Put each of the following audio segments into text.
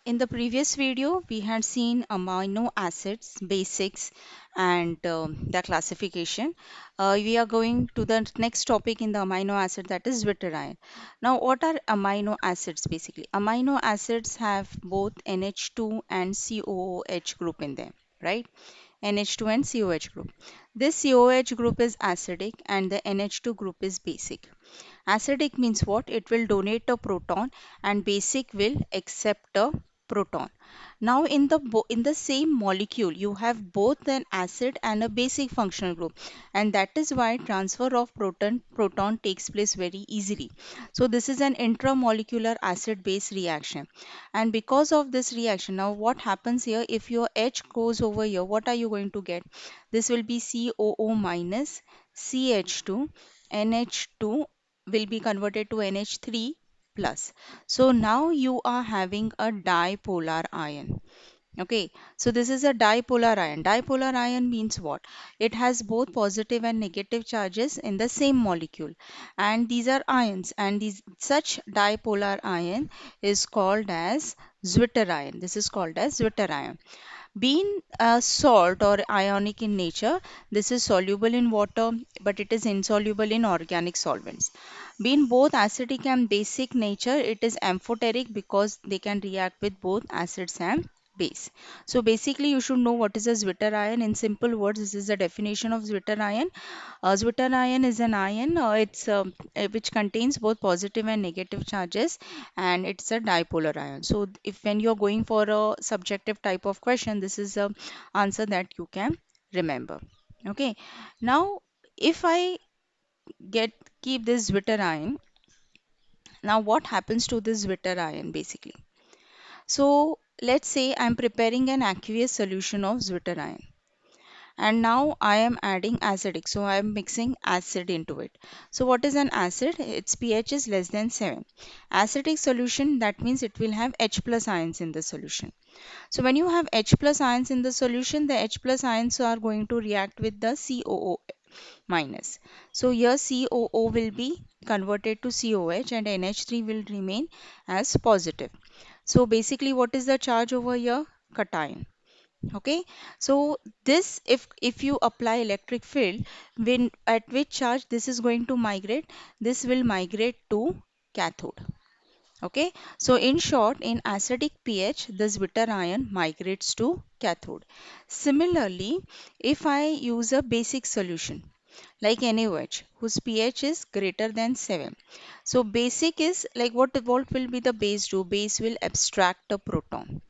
In the previous video, we had seen amino acids, basics, and the classification. We are going to the next topic in the amino acid, that is zwitterion. Now, what are amino acids basically? Amino acids have both NH2 and COOH group in them, right? NH2 and COH group. This COH group is acidic and the NH2 group is basic. Acidic means what? It will donate a proton, and basic will accept a proton. Now in the same molecule you have both an acid and a basic functional group, and that is why transfer of proton takes place very easily. So this is an intramolecular acid base reaction, and because of this reaction, now what happens here, if your H goes over here, what are you going to get? This will be COO minus CH2, NH2 will be converted to NH3 plus. So now you are having a dipolar ion. Okay, so this is a dipolar ion. Dipolar ion means what? It has both positive and negative charges in the same molecule, and these are ions, and these such dipolar ion is called as zwitterion. This is called as zwitterion. Being a salt or ionic in nature, this is soluble in water, but it is insoluble in organic solvents. Being both acidic and basic nature, it is amphoteric because they can react with both acids and base. So basically you should know what is a zwitterion. In simple words, this is the definition of zwitterion. Zwitterion is an ion, which contains both positive and negative charges, and it's a dipolar ion. So if when you're going for a subjective type of question, this is a answer that you can remember. Okay. Now if I get keep this zwitterion, now what happens to this zwitterion basically? So let's say I'm preparing an aqueous solution of zwitterion, and now I am adding acidic, so I am mixing acid into it. So what is an acid? Its pH is less than 7. Acidic solution, that means it will have H plus ions in the solution. So when you have H plus ions in the solution, the H plus ions are going to react with the COO minus. So here COO will be converted to COH and NH3 will remain as positive. So basically what is the charge over here? Cation. Okay, so this, if you apply electric field, when at which charge this is going to migrate, this will migrate to cathode. Okay, so in short, in acidic pH, the zwitterion migrates to cathode. Similarly, if I use a basic solution like NaOH whose pH is greater than 7, so basic is like what will be the base do? Base will abstract proton,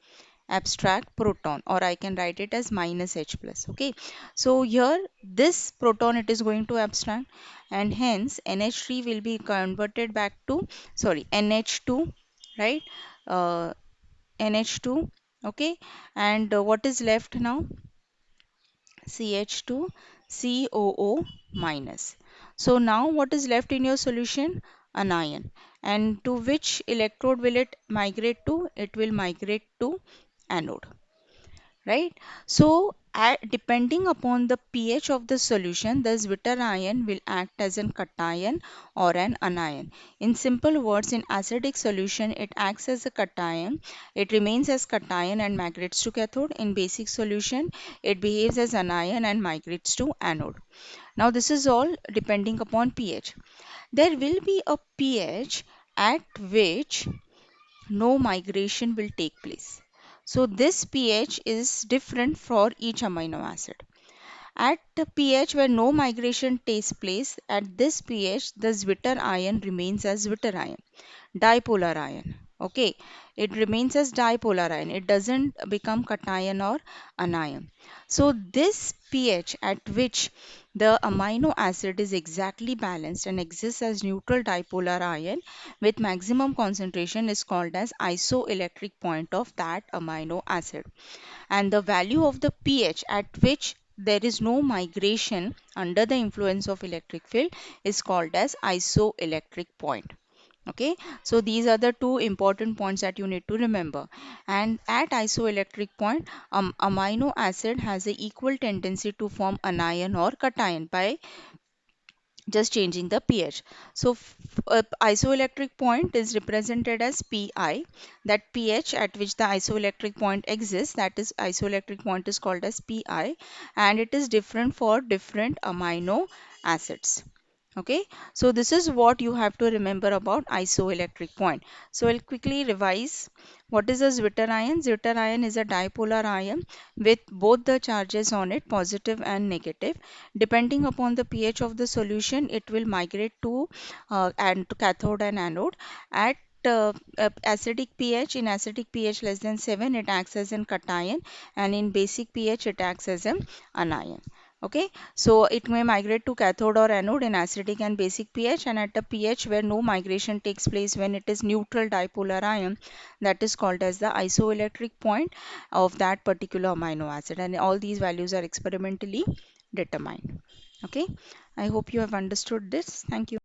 or I can write it as minus H plus. Okay, so here this proton it is going to abstract, and hence NH3 will be converted back to, sorry, NH2, right? uh, NH2. Okay, and what is left now? CH2 COO minus. So now what is left in your solution? An ion. And to which electrode will it migrate to? It will migrate to anode, right? So depending upon the pH of the solution, the zwitterion will act as an cation or an anion. In simple words, in acidic solution, it acts as a cation. It remains as cation and migrates to cathode. In basic solution, it behaves as anion and migrates to anode. Now this is all depending upon pH. There will be a pH at which no migration will take place. So this pH is different for each amino acid. At the pH where no migration takes place, at this pH the zwitterion remains as zwitterion, dipolar ion. Okay, it remains as dipolar ion. It doesn't become cation or anion. So this pH at which the amino acid is exactly balanced and exists as neutral dipolar ion with maximum concentration is called as isoelectric point of that amino acid. And the value of the pH at which there is no migration under the influence of electric field is called as isoelectric point. Okay, so these are the two important points that you need to remember. And at isoelectric point, amino acid has a equal tendency to form anion or cation by just changing the pH. So isoelectric point is represented as Pi. That pH at which the isoelectric point exists, that is isoelectric point is called as Pi, and it is different for different amino acids. Okay, so this is what you have to remember about isoelectric point. So I'll quickly revise. What is a Zwitter ion? Zwitter ion is a dipolar ion with both the charges on it, positive and negative. Depending upon the pH of the solution, it will migrate to and to cathode and anode. At acidic pH, in acidic pH less than 7, it acts as an cation, and in basic pH, it acts as an anion. Okay, so it may migrate to cathode or anode in acidic and basic pH, and at a pH where no migration takes place, when it is neutral dipolar ion, that is called as the isoelectric point of that particular amino acid, and all these values are experimentally determined. Okay, I hope you have understood this. Thank you.